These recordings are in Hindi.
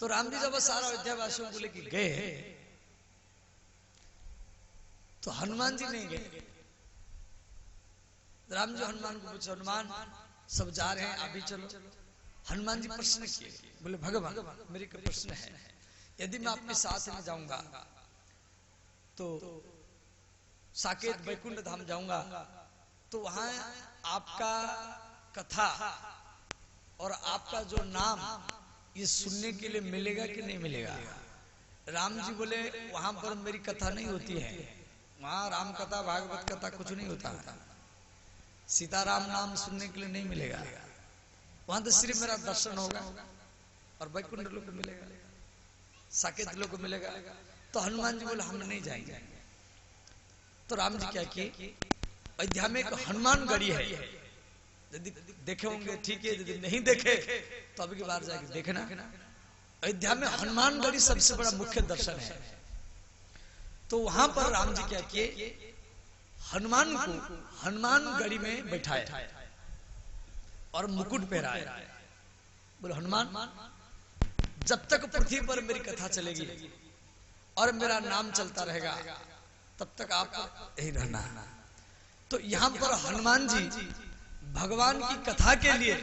तो राम जी जब सारा अयोध्या वासियों को लेके गए तो हनुमान जी नहीं गए। राम जी हनुमान को पूछा, हनुमान सब जा रहे हैं आप भी चलो। हनुमान जी प्रश्न किए, बोले भगवान मेरे को प्रश्न है, यदि मैं आपके साथ में जाऊंगा तो साकेत वैकुंठ धाम जाऊंगा तो वहां आपका कथा और आपका जो नाम ये सुनने के लिए मिलेगा कि नहीं मिलेगा? राम जी बोले वहां पर मेरी कथा नहीं होती है, वहां राम कथा भागवत कथा कुछ नहीं होता, सीताराम नाम सुनने के लिए नहीं मिलेगा, वहां तो सिर्फ मेरा दर्शन होगा और वैकुंठ लोक मिलेगा, साकेत लोक मिलेगा। तो हनुमान जी बोले हम नहीं जाएंगे। तो राम जी क्या किए, अयोध्या में एक हनुमान गढ़ी है, यदि देखे होंगे ठीक है, यदि नहीं देखे तो अभी की बार जाके देखना। अयोध्या में हनुमान गढ़ी सबसे बड़ा मुख्य दर्शन है। तो वहां पर राम जी क्या किए, हनुमान को हनुमान गढ़ी में बैठाए और मुकुट पहराए। बोले हनुमान जब तक पृथ्वी पर मेरी कथा चलेगी और मेरा नाम चलता रहेगा तब तक आप यही रहना। तो यहां पर हनुमान जी भगवान की कथा के लिए,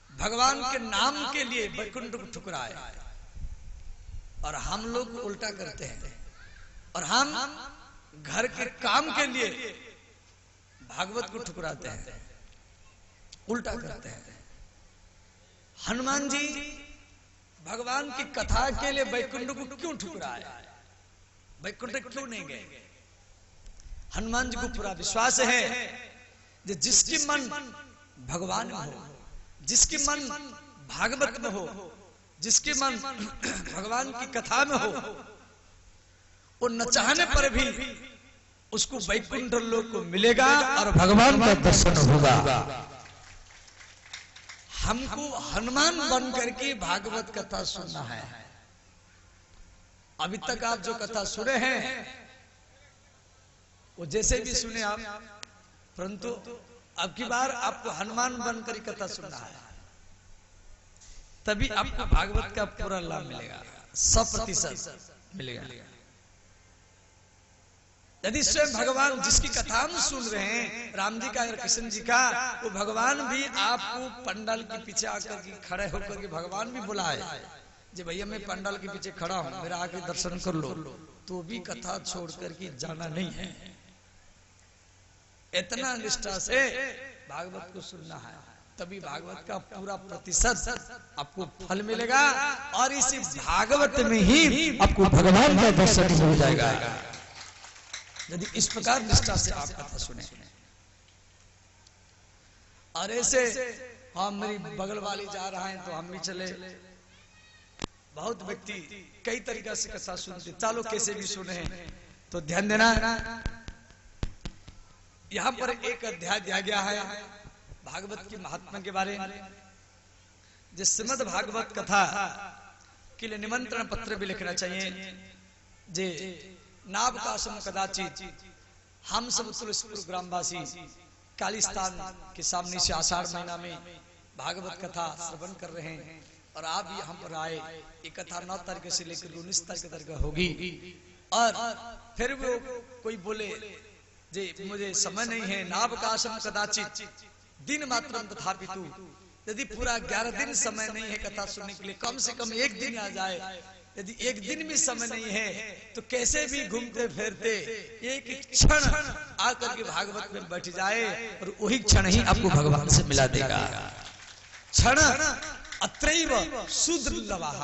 भगवान के नाम के लिए वैकुंठ को ठुकराए, और हम लोग उल्टा करते हैं और हम घर के काम के लिए भागवत को ठुकराते हैं, उल्टा करते हैं। हनुमान जी भगवान की कथा के लिए वैकुंठ को क्यों ठुकराए, वैकुंठ क्यों नहीं गए? हनुमान जी को पूरा विश्वास है कि जिसकी मन भगवान में हो, जिसकी मन भागवत में हो, जिसकी मन भगवान की कथा में हो, वो न चाहने पर भी उसको वैकुंठ लोक को मिलेगा और भगवान का दर्शन होगा। हमको हनुमान बन करके भागवत कथा सुनना है। अभी तक आप जो कथा सुने हैं वो जैसे भी सुने आप, परंतु अब की बार आपको हनुमान बनकर कथा सुनना है, तभी आपको भागवत का पूरा लाभ मिलेगा, 100% मिलेगा। यदि स्वयं भगवान जिसकी कथा हम सुन रहे हैं, राम जी का या कृष्ण जी का, वो भगवान भी आपको पंडाल के पीछे आकर के खड़े होकर के भगवान भी बुलाए जी भैया मैं पंडाल के पीछे खड़ा हूं, मेरा आके दर्शन कर लो, तो भी कथा छोड़ करके जाना नहीं है। इतना निष्ठा से भागवत को सुनना है, तभी भागवत का पूरा प्रतिशत आपको फल मिलेगा और इसी भागवत में ही आपको भगवान का दर्शन हो जाएगा, यदि इस प्रकार निष्ठा से आप कथा सुने। और ऐसे हम मेरी बगल वाली जा रहा है तो हम भी चले, बहुत व्यक्ति कई तरीका से कथा सुनते, चलो कैसे भी सुने, तो ध्यान देना। यहां पर एक अध्याय दिया गया है भागवत की महात्मा के बारे में, जिस श्रीमद् भागवत कथा के लिए निमंत्रण पत्र भी लिखना चाहिए। जे नावकाशम कदाचित हम सब तुलसीपुर ग्रामवासी कालिस्तान के सामने से आषाढ़ महीना में भागवत कथा श्रवण कर रहे हैं और आप यहाँ पर आए। ये कथा 9 तारीख से लेकर 19 तारीख तक होगी। और फिर वो कोई बोले जे मुझे समय नहीं है, नावकाशम कदाचित दिन मात्रम तथापि तू, यदि पूरा 11 दिन समय नहीं है कथा सुनने के लिए, कम से कम एक दिन आ जाए। यदि एक दिन भी समय नहीं है तो कैसे भी घूमते फिरते एक क्षण आकर के भागवत में बैठ जाए और वही क्षण ही आपको भगवान से मिला देगा। क्षण अत्रैव सुदुर्लभः,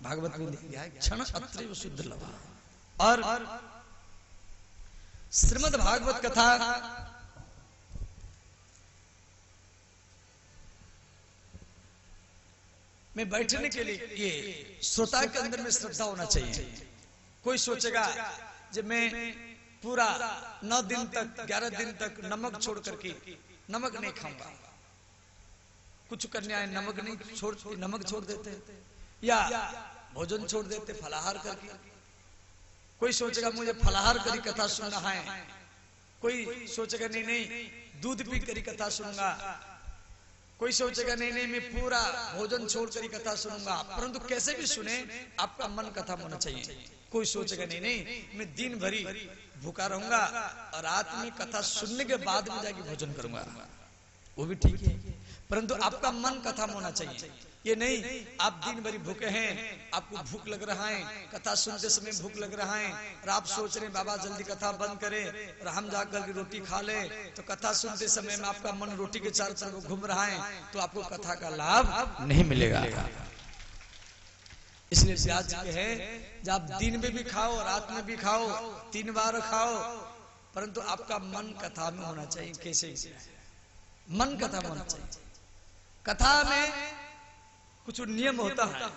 भागवत में दिया है क्षण अत्रैव सुदुर्लभः। और श्रीमद् भागवत कथा में बैठने के लिए ये श्रोता के अंदर में श्रद्धा होना चाहिए। कोई सोचेगा जब मैं पूरा 9 दिन तक 11 दिन तक नमक छोड़ करके नमक नहीं खाऊंगा, कुछ कन्याएं नमक छोड़ देते या भोजन छोड़ देते फलाहार करके। कोई सोचेगा मुझे फलाहार करी कथा सुनना है, कोई सोचेगा नहीं दूध पी करी कथा सुनूंगा, कोई सोचेगा नहीं नहीं मैं पूरा भोजन छोड़कर ही कथा सुनूंगा, परंतु कैसे भी सुने आपका मन कथा में होना चाहिए। कोई सोचेगा नहीं नहीं मैं दिन भरी भूखा रहूंगा और रात में कथा सुनने के बाद में जाके भोजन करूंगा, वो भी ठीक है, परंतु आपका मन कथा में होना चाहिए। ये नहीं आप दिन भरी भूखे हैं, आपको भूख लग रहा है, कथा सुनते समय भूख लग रहा है और आप सोच रहे हैं बाबा जल्दी कथा बंद करे और हम जाकर के रोटी खा ले, तो कथा सुनते समय में आपका मन रोटी के चारों तरफ घूम रहा है, तो आपको कथा का लाभ नहीं मिलेगा। इसलिए व्यास जी है जब आप दिन में भी खाओ रात में भी खाओ 3 बार खाओ, परंतु आपका मन कथा में होना चाहिए। कैसे मन कथा में होना चाहिए। कथा में कुछ नियम होता है,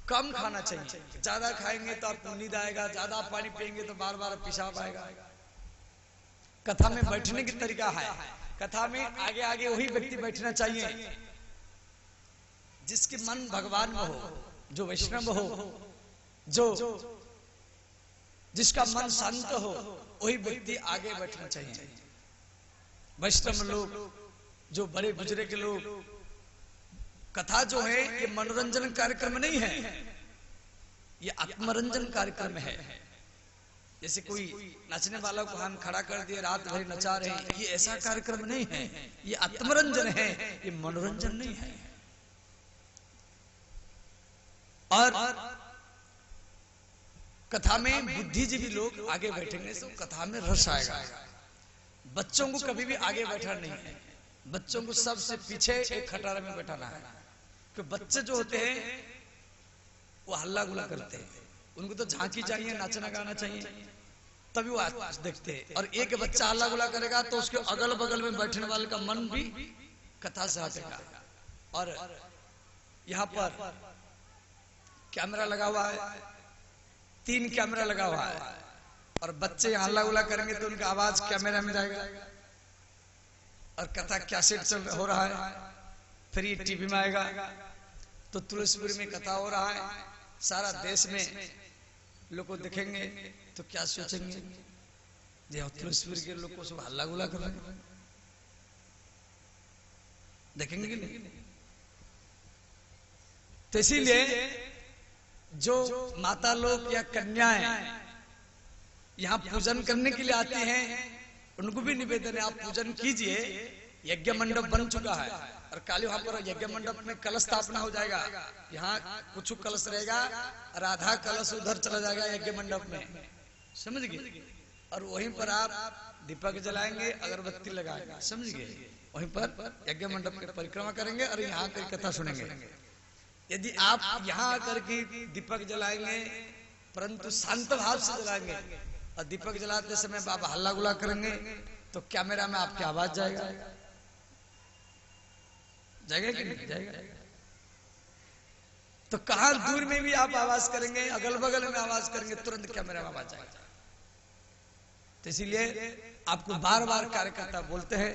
कम खाना चाहिए, ज्यादा खाएंगे तो आपको नींद आएगा, ज्यादा पानी पिएंगे तो बार बार पेशाब आएगा। कथा में बैठने की तरीका है, कथा में आगे आगे वही व्यक्ति बैठना चाहिए जिसके मन भगवान में हो, जो वैष्णव हो, जो जिसका मन शांत हो, वही व्यक्ति आगे बैठना चाहिए। वैष्णव लोग, जो बड़े गुजरे के लोग, कथा जो है ये मनोरंजन कार्यक्रम नहीं है, ये आत्मरंजन कार्यक्रम है। जैसे कोई नचने वाला को हम खड़ा कर दिए रात भर नचा रहे हैं, ये ऐसा कार्यक्रम नहीं है, ये आत्मरंजन है, ये मनोरंजन नहीं है। और कथा में बुद्धिजीवी लोग आगे बैठेंगे तो कथा में रस आएगा। बच्चों को कभी भी आगे बैठा नहीं है, बच्चों को सबसे पीछे एक खटारा में बैठाना है, क्योंकि बच्चे जो होते हैं वो हल्ला गुल्ला करते हैं, उनको तो झांकी चाहिए, नाचना गाना चाहिए, तभी वो देखते हैं। और एक बच्चा हल्ला गुल्ला करेगा तो उसके अगल बगल में बैठने वाले का मन भी कथा से हटेगा। और यहाँ पर कैमरा लगा हुआ है, 3 कैमरा लगा हुआ है, और बच्चे हल्ला गुल्ला करेंगे तो उनका आवाज कैमरा में जाएगा। और कथा कैसेट चल हो रहा है, फिर ये टीवी में आएगा, तो तुलसीपुर में कथा हो रहा है, सारा देश में लोग को देखेंगे तो क्या सोचेंगे, जो तुलसीपुर के लोग को सब हल्ला गुल्ला कर रहे हैं, देखेंगे कि नहीं? तो इसीलिए जो माता लोग या कन्याएं यहाँ पूजन करने के लिए आती हैं, उनको भी निवेदन है आप पूजन कीजिए। यज्ञ मंडप बन चुका है और कल वहां पर यज्ञ मंडप में कलश स्थापना हो जाएगा। यहाँ कुछ कलश रहेगा, राधा कलश उधर चला जाएगा यज्ञ मंडप में, समझ गए? और वहीं पर आप दीपक जलाएंगे, अगरबत्ती लगाएंगे, समझ गए? वहीं पर यज्ञ मंडप की परिक्रमा करेंगे और यहाँ की कथा सुनेंगे। यदि आप यहाँ आकर के दीपक जलाएंगे, परंतु शांत भाव से जलाएंगे, और दीपक जलाते समय आप हल्ला गुल्ला करेंगे, तो कैमरा में आपकी आवाज जाएगा, जाएगा कि नहीं जाएगा? तो कहां दूर में भी आप आवाज करेंगे, अगल बगल में आवाज करेंगे, तुरंत कैमरा में आवाज जाएगा। तो इसीलिए आपको बार बार कार्यकर्ता बोलते हैं,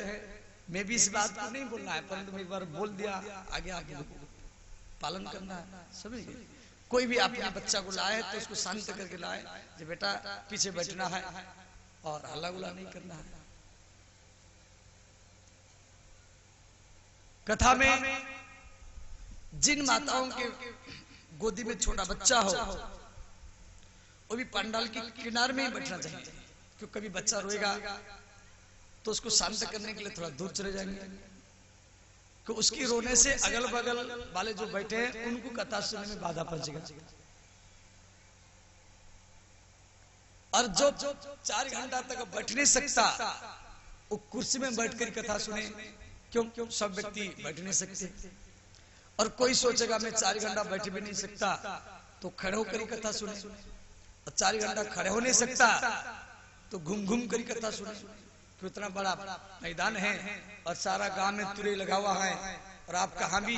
मैं भी इस बात को नहीं बोलना है, परंतु मैं एक बार बोल दिया, आगे आगे पालन करना है, समझ गए? कोई भी अपने बच्चा को लाए तो उसको शांत करके लाए, जो बेटा पीछे बैठना है और हल्ला गुल्ला नहीं करना है। कथा में जिन माताओं के गोदी में छोटा बच्चा हो, वो भी पंडाल के किनारे में ही बैठना चाहिए, क्योंकि कभी बच्चा रोएगा तो उसको शांत करने के लिए थोड़ा दूर चले जाएंगे, कि उसकी रोने से अगल बगल वाले जो बैठे हैं उनको कथा सुनने में बाधा पहुंचेगा। और जो 4 घंटा तक बैठ नहीं सकता, वो कुर्सी में बैठकर कथा सुने, क्यों? सब व्यक्ति बैठ नहीं सकते। और कोई सोचेगा मैं 4 घंटा बैठ भी नहीं सकता, तो खड़े होकर कथा सुने, और 4 घंटा खड़े हो नहीं सकता तो घूम घूम कर कथा सुने, कि इतना बड़ा मैदान है और सारा गांव में तुरे लगा हुआ है, और आप कहां भी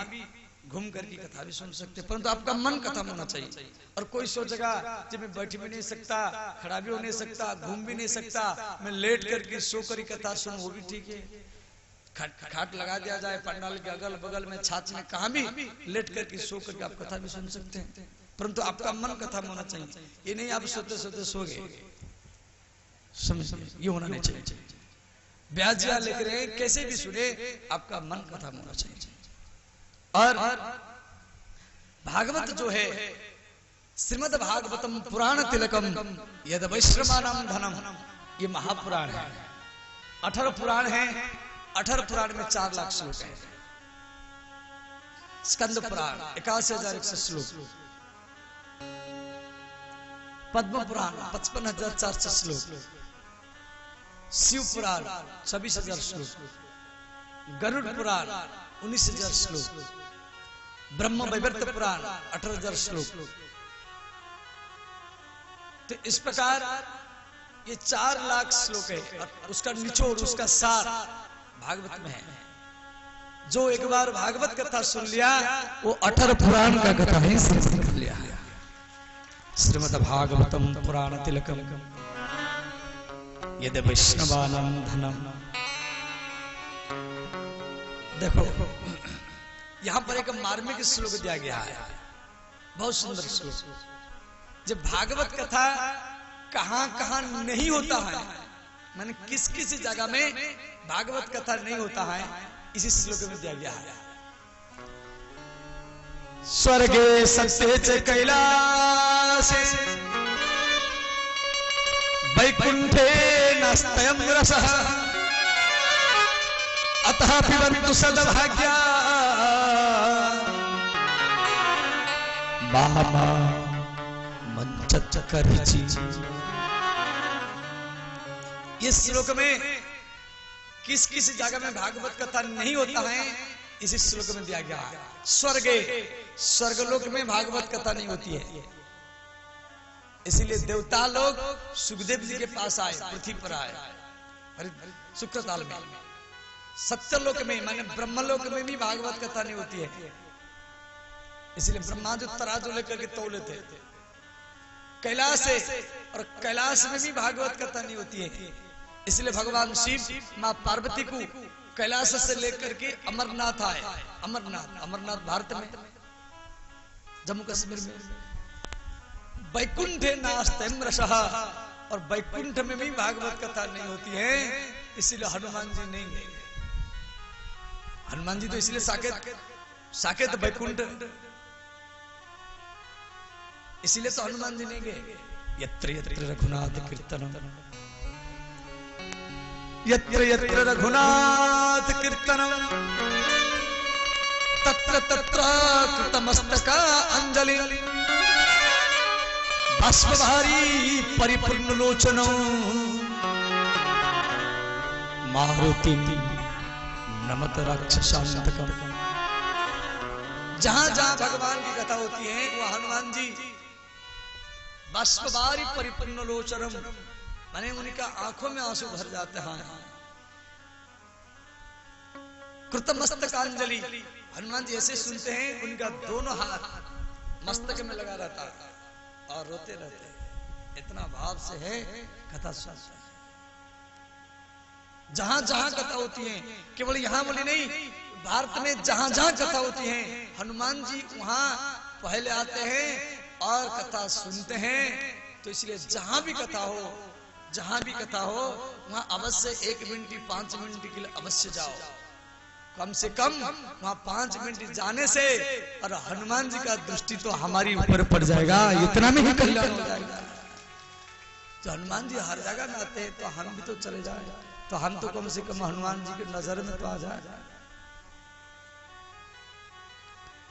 घूम करके कथा भी सुन सकते हैं, परंतु आपका मन कथा में होना चाहिए। और कोई सोचेगा जब मैं बैठ भी नहीं सकता, खड़ा भी हो नहीं सकता, घूम भी नहीं सकता, मैं लेट करके सो कर कथा सुन, वो भी ठीक है, खाट लगा दिया जाए पंडाल के अगल बगल में, छाछ में, कहां भी लेट करके सो करके आप कथा भी सुन सकते हैं, परंतु आपका मन कथा में होना चाहिए। ये नहीं आप सोते सोते सो गए, समझ, ये होना नहीं चाहिए। ब्याजिया लिख रहे हैं, कैसे भी सुने आपका मन खत्म होना चाहिए। और भागवत जो है, श्रीमद् भागवतम पुराण तिलकम यद वैश्रवानाम धनम, ये महापुराण है। 18 पुराण है, 18 पुराण में 4 लाख श्लोक है। स्कंद पुराण 81,100 श्लोक, पद्म पुराण 55,400 श्लोक, शिव पुराण 26,000 श्लोक, गरुड़ पुराण 19,000 श्लोक, ब्रह्म वैवर्त पुराण 18,000 श्लोक। तो इस प्रकार ये 4 लाख श्लोक है और उसका निचोड़, उसका सार भागवत में है। जो एक बार भागवत कथा सुन लिया वो 18 पुराण का कथा ही सुन लिया। श्रीमद् भागवतम पुराण तिलकम यदि वैष्णवानां धनम। देखो यहां पर एक मार्मिक श्लोक दिया गया है, बहुत सुंदर श्लोक। जब भागवत कथा कहां कहां नहीं होता है, माने किस किस जगह में भागवत कथा नहीं होता है, इसी श्लोक में दिया गया है। स्वर्गे सत्ये च कैलासे वैकुंठे नास्त्यं रसः अतः पिबन्तु सद्भाग्या मामा मंचचकरिचि। इस श्लोक में किस किस जगह में भागवत कथा नहीं होता है, इसी श्लोक में दिया गया है। स्वर्गे, स्वर्गलोक में भागवत कथा नहीं होती है, इसीलिए देवता लोग सुखदेव जी के पास आए, पृथ्वी पर आए शुक्रताल में। सत्यलोक में माने ब्रह्मलोक में भी भागवत कथा नहीं होती है, इसलिए ब्रह्मा जो तराजू लेकर के तौले थे कैलाश से, और कैलाश में भी भागवत कथा नहीं होती है, इसलिए भगवान शिव मां पार्वती को कैलाश से लेकर के अमरनाथ आए। अमरनाथ, अमरनाथ भारत में, जम्मू कश्मीर में। वैकुंठे नास्त्यं रसः, और वैकुंठ में भी भागवत कथा नहीं होती है, इसीलिए हनुमान जी नहीं गए। हनुमान जी तो इसलिए साकेत, साकेत वैकुंठ, इसीलिए तो हनुमान जी नहीं गए। यत्र यत्र रघुनाथ कीर्तनम, यत्र यत्र रघुनाथ कीर्तनम तत्र तत्र कृतमस्तका अंजलि बाष्पभारी परिपूर्ण लोचनो मारुति नमत राक्षसांतकम। जहां जहां भगवान की कथा होती है वह हनुमान जी बाष्पभारी परिपूर्ण लोचनम, माने उनका आंखों में आंसू भर जाते हैं। कृतमस्तकांजलि, हनुमान जी ऐसे सुनते हैं, उनका दोनों हाथ मस्तक में लगा रहता है और रोते रहते, इतना भाव से है कथा सुनते हैं। जहां जहां कथा होती है, केवल यहां बोली नहीं, भारत में जहां जहां कथा होती है हनुमान जी वहां पहले आते हैं और कथा सुनते हैं। तो इसलिए जहां भी कथा हो, जहां भी कथा हो वहां अवश्य 1 मिनट 5 मिनट के लिए अवश्य जाओ, कम से कम वहां 5 मिनट जाने से और हनुमान जी का दृष्टि तो हमारी ऊपर पड़ जाएगा, इतना में ही कल्याण हो जाएगा। तो हनुमान जी हर जगह में आते हैं तो हम भी तो चले जाए, तो हम तो कम से कम हनुमान जी की नजर में तो आ जाए।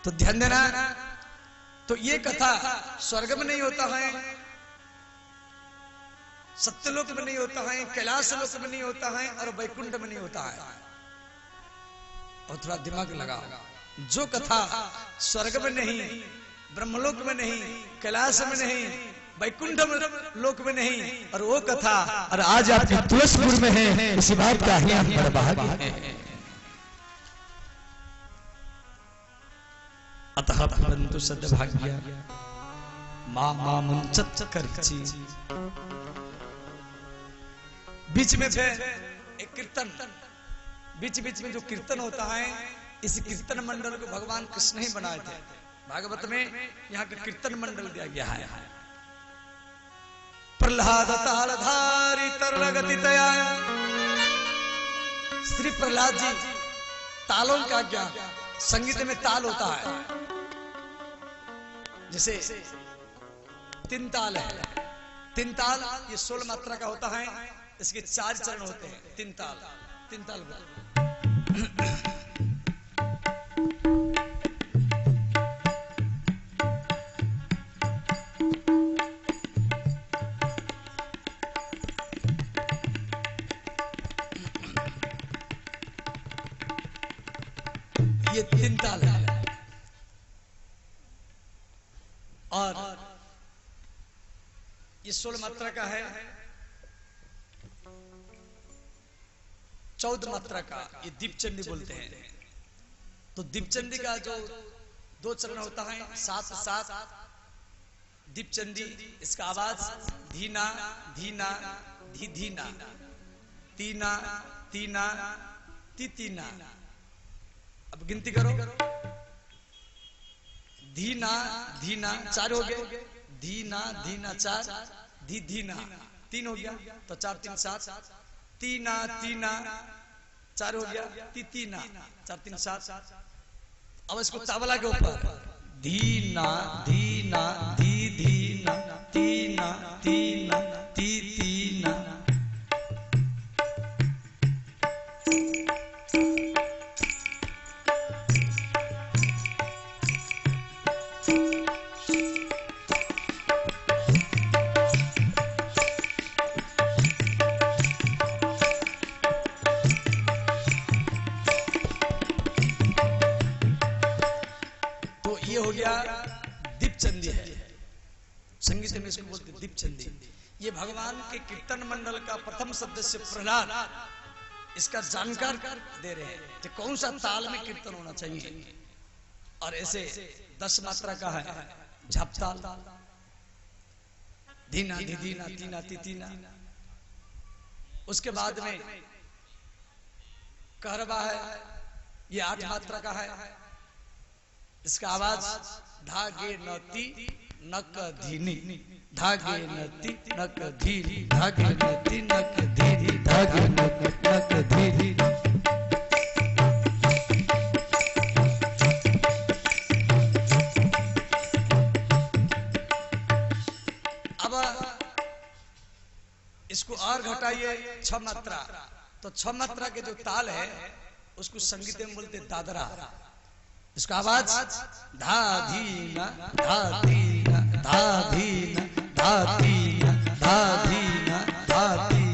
तो ध्यान देना, तो ये कथा स्वर्ग में नहीं होता है, सत्यलोक में नहीं होता है, कैलाश लोक में नहीं होता है और वैकुंठ में नहीं होता है। और थोड़ा दिमाग लगाओ, जो कथा स्वर्ग में नहीं, ब्रह्मलोक में नहीं, कैलाश में नहीं, वैकुंठ लोक में नहीं, और वो कथा और आज आपके तुलसीपुर में है, इसी बात का ही हम बड़भागी हैं। अतः परंतु सद्भाग्या मामा मुंचत्करिचि। बीच में थे एक कीर्तन, बीच बीच में जो कीर्तन होता है, इस कीर्तन मंडल को भगवान कृष्ण ही बनाए थे। भागवत में यहाँ का कीर्तन मंडल दिया गया है। प्रहलाद तालधारी तरलगति तया श्री प्रहलाद जी तालों का क्या, संगीत में ताल होता है, जैसे तीन ताल है, तीन ताल ये 16 मात्रा का होता है, इसके 4 चरण होते हैं। तीन ताल ये तीन ताल है। और ये 16 मात्रा का है, 14 मात्रा का ये दीपचंदी बोलते हैं। तो दीपचंदी का जो 2 चरण होता है, 7 दीपचंदी, इसका आवाज धीना धीना धी धीना, तीना तीना ती तीना। अब गिनती करो, धीना धीना 4 हो गए, धीना धीना 4, धी धीना 3 हो गया, तो 4 3 7, तीना तीना 4 हो गया, ती तीना 4 3 7। अब इसको तबला के ऊपर धीना धीना धी धीना, तीना तीना ती तीना। दीपचंदी है, संगीत में इसको बोलते दीपचंदी। ये भगवान के कीर्तन मंडल का प्रथम सदस्य प्रहलाद इसका जानकार दे रहे हैं कि कौन सा ताल में कीर्तन होना चाहिए। और ऐसे 10 मात्रा का है झपताल, धीना धी धीना तीना ती तीना। उसके बाद में कहरवा है, ये 8 मात्रा का है, इसका आवाज धागे नती नक धीनी, धागे नती नक धीरी, धागे नती नक धीरी, धागे नक धीरी। अब इसको और घटाइए 6 मात्रा, तो 6 मात्रा के जो ताल है उसको संगीत में बोलते दादरा। इसका आवाज धा धीना धा धीना धा धीना धा धीना धा धीना धा धीना।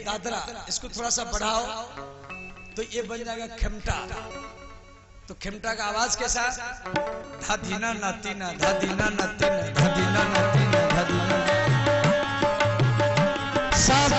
दादरा, इसको थोड़ा सा बढ़ाओ तो ये बन जाएगा खेमटा। तो खेमटा का आवाज कैसा, धा धीना ना तीना, धा धीना ना तीना, धा धीना ना तीना, धा धीना। सात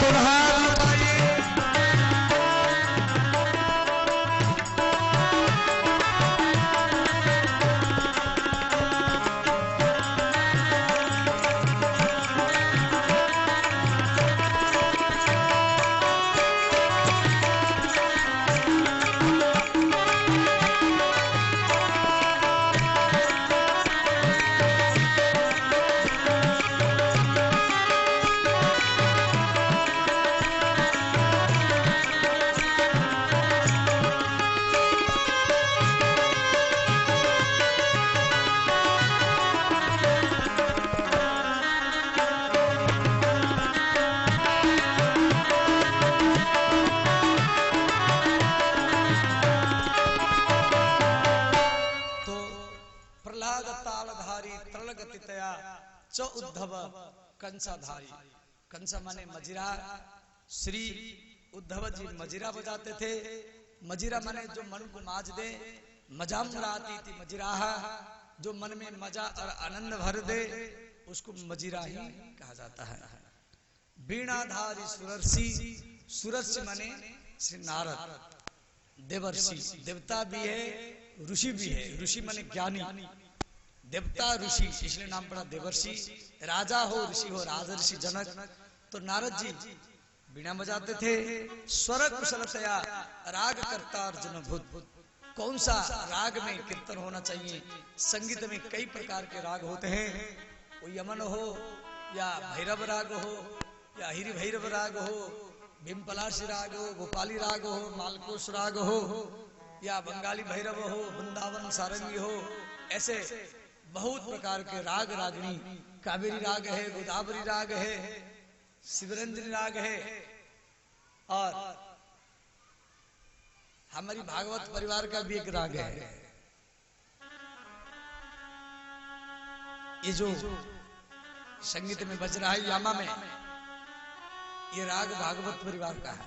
उद्धव कंसाधारी, कंसा माने मजीरा। श्री उद्धव जी मजीरा बजाते थे। मजीरा माने जो मन को माज दे, मजा मुराती थी मजीरा, जो मन में मजा और आनंद भर दे उसको मजीरा ही कहा जाता है। वीणाधारी सुरर्षि, सुरर्षि माने श्री नारद, देवर्षि, देवता भी है ऋषि भी है, ऋषि माने ज्ञानी, देवता ऋषि इसलिए नाम पड़ा देवर्षि। राजा हो ऋषि हो राजर्षि जनक। तो नारद जी बीणा बजाते थे, स्वर कुशलतया राग करता अर्जुन भूत। कौन सा राग में कीर्तन होना चाहिए? संगीत में कई प्रकार के राग होते हैं, वो यमन हो या भैरव राग हो या हिरि भैरव राग हो, भीमपलाशी राग हो, भोपाली राग हो, मालकोस राग हो या बंगाली भैरव हो, वृंदावन सारंगी हो, ऐसे बहुत प्रकार के राग रागनी। कावेरी राग है, गोदावरी राग है, शिवरंजनी राग है। और हमारी भागवत परिवार का भी एक राग है, ये जो संगीत में बज रहा है यामा में, ये राग भागवत परिवार का है।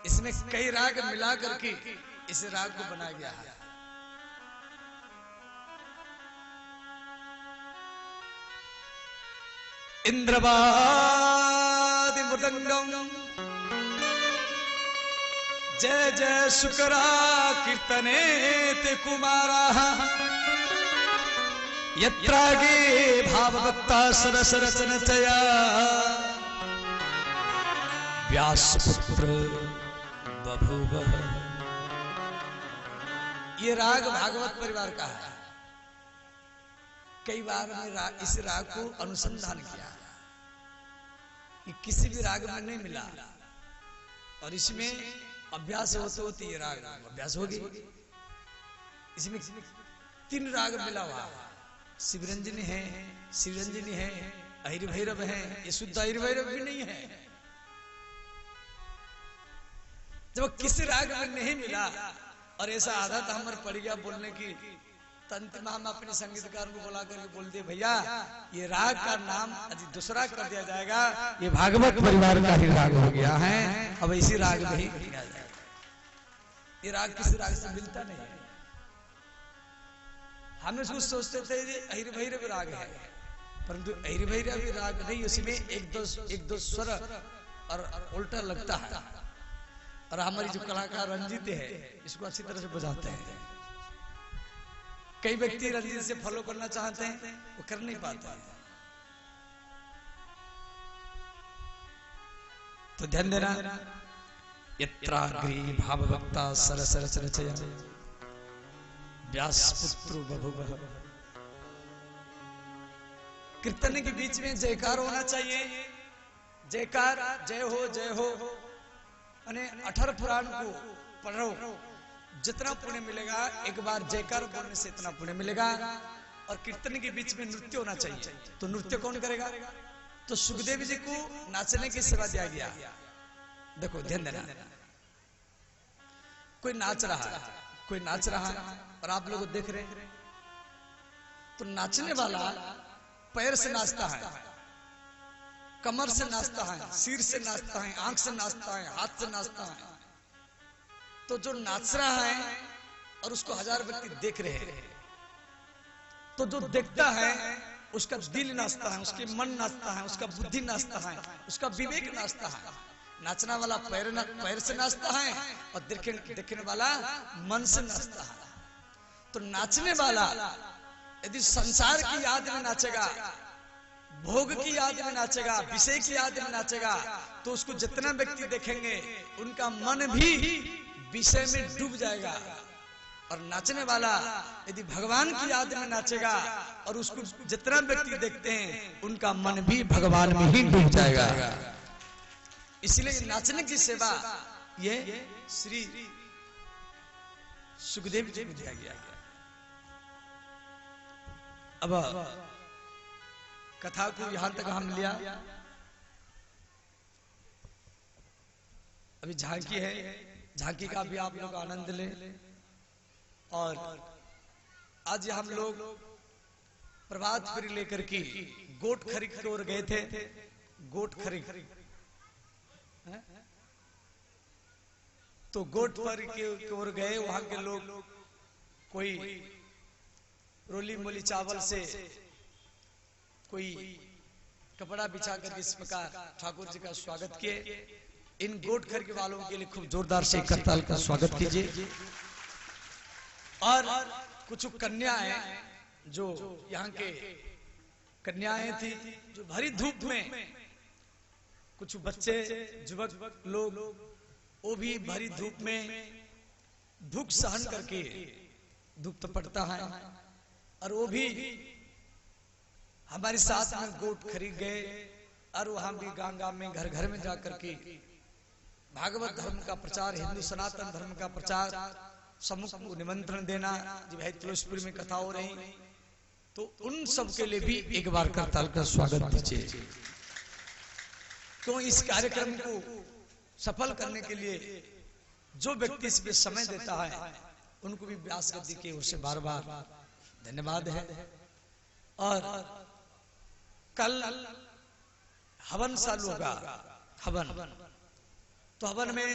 इसमें कई राग मिला करके इस राग को बनाया गया है। इंद्रवादि मृदंगम जय जय शुकरा कीर्तने ते कुमारा, यत्रागे भावभक्ता सरसरचनचया व्यासपुत्र बभूव। ये राग भागवत परिवार का है। कई बार हमने इस राग को अनुसंधान किया, ये किसी भी राग में नहीं मिला, और इसमें अभ्यास होते होते ये राग अभ्यास हो गई। इसमें 3 राग मिला हुआ, शिवरंजनी है, शिवरंजनी है, अहिर भैरव है। ये शुद्ध अहिर भैरव भी नहीं है। जब किसी राग में नहीं मिला और ऐसा आदत हमारे पड़ गया बोलने की, तंत्र में हम अपने संगीतकार को बुला करके बोल दिए, भैया ये राग का नाम अभी दूसरा कर दिया जाएगा, ये भागवत परिवार का ही राग हो गया है, अब इसी राग में ही किया जाएगा। ये राग किसी राग से मिलता नहीं है। हम इसको सोचते थे अहिर भैरव राग है, परंतु अहिर भैरव राग नहीं, उसमें एक दो स्वर और उल्टा लगता है। और हमारी जो कलाकार रंजीत है इसको अच्छी तरह से बजाते हैं। कई व्यक्ति रंजीत से फॉलो करना चाहते हैं, वो कर नहीं पाते हैं। तो ध्यान देना, यत्राग्रे भावभक्ता सरसरचनचया व्यासपुत्र बभूव। कीर्तन के बीच में जयकार होना चाहिए। जयकार, जय हो जय हो। 18 पुराण को पढ़ो, जितना पुण्य मिलेगा एक बार जयकार बोलने से इतना पुण्य मिलेगा। और कीर्तन के बीच में नृत्य होना चाहिए। तो नृत्य कौन करेगा? तो सुखदेव जी को नाचने की सेवा दिया गया। देखो ध्यान देना, कोई नाच रहा है, कोई नाच रहा है और आप लोग देख रहे हैं, तो नाचने वाला पैर से नाचता है, कमर से नाचता है, सिर से नाचता है, आंख से नाचता है, हाथ से नाचता है। तो जो नाच रहा है और उसको 1000 व्यक्ति देख रहे हैं, तो जो देखता है उसका दिल नाचता है, उसके मन नाचता है, उसका बुद्धि नाचता है, उसका विवेक नाचता है। नाचना वाला पैर से नाचता है और देखने वाला मन से नाचता है। तो नाचने वाला यदि संसार की याद में नाचेगा, भोग की याद में नाचेगा, विषय की याद में नाचेगा, तो उसको जितना व्यक्ति देखेंगे उनका मन भी विषय में डूब जाएगा। और नाचने वाला यदि भगवान की याद में नाचेगा और उसको जितना व्यक्ति देखते हैं उनका मन भी भगवान में ही डूब जाएगा। इसलिए नाचने की सेवा ये श्री सुखदेव जी को दिया गया। अब कथा को यहां तक हम लिया। अभी झांकी है, झांकी का भी आप लोग आनंद लें। और आज हम लोग प्रभात फेरी लेकर के गोट खरीद की ओर गए थे। गोट खरीद, तो गोट पर की ओर गए। वहां के लोग कोई रोली मोली चावल से कोई कपड़ा बिछा कर इस प्रकार ठाकुर जी का स्वागत किए। इन गोट खरीद वालों के लिए खूब जोरदार से करताल का स्वागत कीजिए। और कुछ कन्याएं जो यहाँ के कन्याएं थी जो भरी धूप में, कुछ बच्चे युवक लोग वो भी भरी धूप में धूप सहन करके, धूप तो पड़ता है, और वो भी हमारे साथ में गोट खरीद गए और वहां भी गांव में घर घर में जाकर के भागवत धर्म का प्रचार, हिंदू सनातन धर्म का प्रचार, सम्मुख को निमंत्रण देना। जी भाई तुलसीपुर में कथा हो रही, तो उन सब के लिए भी एक बार करताल का स्वागत दीजिए। क्यों इस कार्यक्रम को सफल करने के लिए जो व्यक्ति इसमें समय देता है उनको भी व्यास गद्दी के ओर से बार बार धन्यवाद है। और कल हवन चालू होगा, हवन, तो हवन में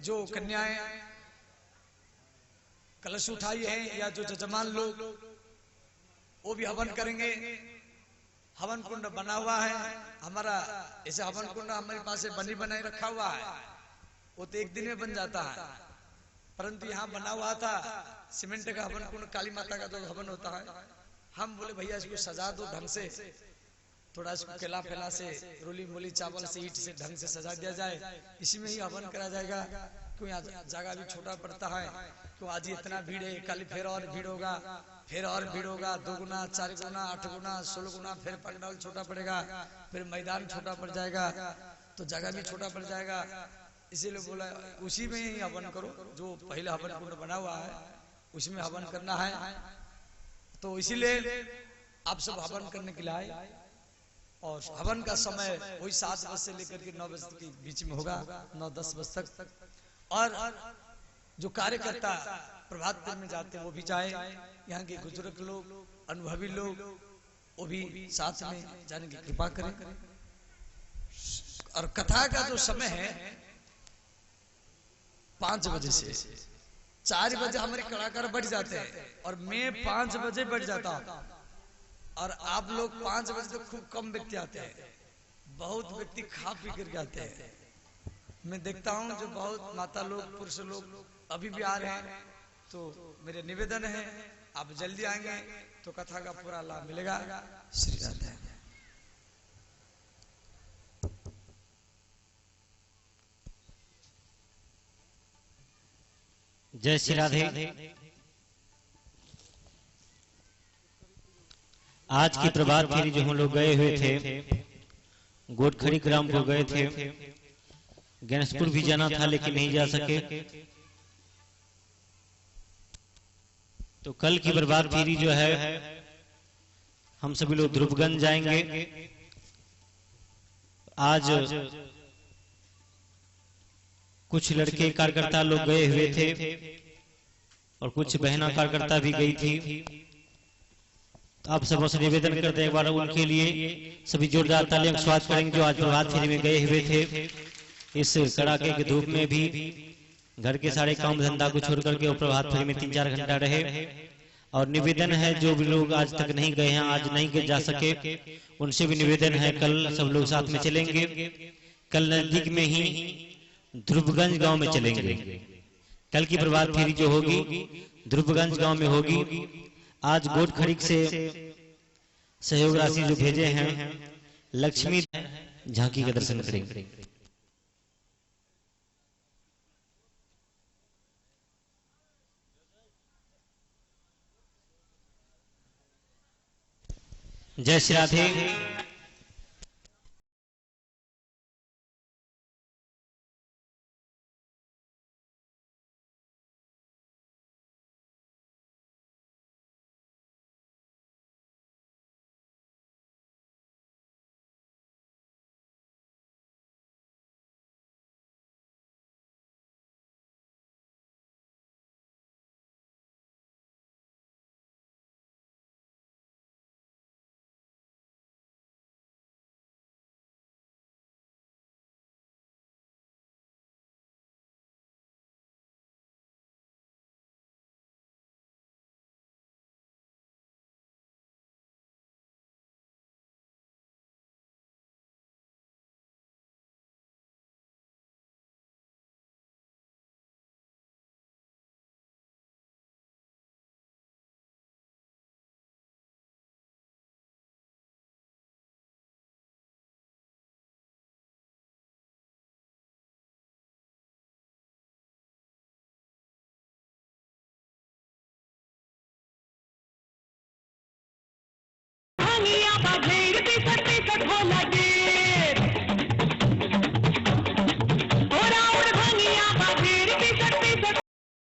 जो कन्याएं कलश उठाई है या जो जजमान लोग वो भी हवन करेंगे। हवन कुंड बना हुआ है हमारा, ऐसे हवन कुंड हमारे पास बनी बनाई रखा हुआ है, वो तो एक दिन में बन जाता है, परंतु यहाँ बना हुआ था सीमेंट का हवन कुंड, काली माता का जो हवन होता है। हम बोले भैया इसको सजा दो ढंग से, थोड़ा इसको केला फेला से, रोली मोली चावल से, ईट से ढंग से सजा दिया जाए, इसी में ही हवन करा जाएगा। क्यों यहाँ जगह भी छोटा पड़ता है, क्यों आज इतना भीड़ है, कल फिर और भीड़ होगा, फिर और भीड़ होगा, 2 गुना 4 गुना 8 गुना 16 गुना, फिर पंडाल छोटा पड़ेगा, फिर मैदान छोटा पड़ जाएगा, तो जगह भी छोटा पड़ जाएगा। इसीलिए बोला उसी में ही हवन करो, जो पहले हवन कुंड बना हुआ है उसी में हवन करना है। तो इसीलिए आप सब हवन करने के लिए आए, और हवन का समय वही 7 बजे से लेकर के 9 बजे के बीच में होगा, 9-10 बजे तक। और जो कार्यकर्ता प्रभात में जाते हैं वो भी जाए, यहाँ के बुजुर्ग लोग, अनुभवी लोग, वो भी साथ में जाने की कृपा करें। और कथा का जो समय है 5 बजे से 4 बजे हमारे कलाकार बढ़ जाते हैं, और मैं 5 बजे बढ़ जाता हूँ, और आप लोग 5 बजे तो खूब कम व्यक्ति आते हैं, बहुत व्यक्ति खा पी कर आते हैं। मैं देखता हूँ जो बहुत माता लोग, पुरुष लोग अभी भी आ रहे हैं, तो मेरे निवेदन है आप जल्दी आएंगे तो कथा का पूरा लाभ मिलेगा। श्री राधे। जय श्री राधे। आज की प्रभात फेरी जो हम लोग गए हुए थे, गोटखड़ी ग्रामपुर गए थे, गणेशपुर भी जाना था लेकिन नहीं जा सके, तो कल की प्रभात फेरी जो है हम सभी लोग ध्रुवगंज जाएंगे। आज कुछ लड़के कार्यकर्ता लोग गए हुए थे और कुछ बहना कार्यकर्ता भी गई थी। तो आप सबों से निवेदन करते हैं एक बार उनके लिए सभी जोरदार तालियों का स्वागत करेंगे जो आज प्रभात फेरी में गए हुए थे। इस कड़ाके की धूप में भी घर के सारे काम धंधा को छोड़ करके वो प्रभात फेरी में 3-4 घंटा रहे। और निवेदन है जो भी लोग आज तक नहीं गए हैं, आज नहीं जा सके, उनसे भी निवेदन है कल सब लोग साथ में चलेंगे। कल नजदीक में ही ध्रुवगंज गांव में चलेंगे। कल की प्रभात फेरी जो होगी ध्रुवगंज गांव में होगी। आज गोटखड़ी से सहयोग राशि जो भेजे हैं लक्ष्मी झांकी का दर्शन करेंगे। जय श्री राधे।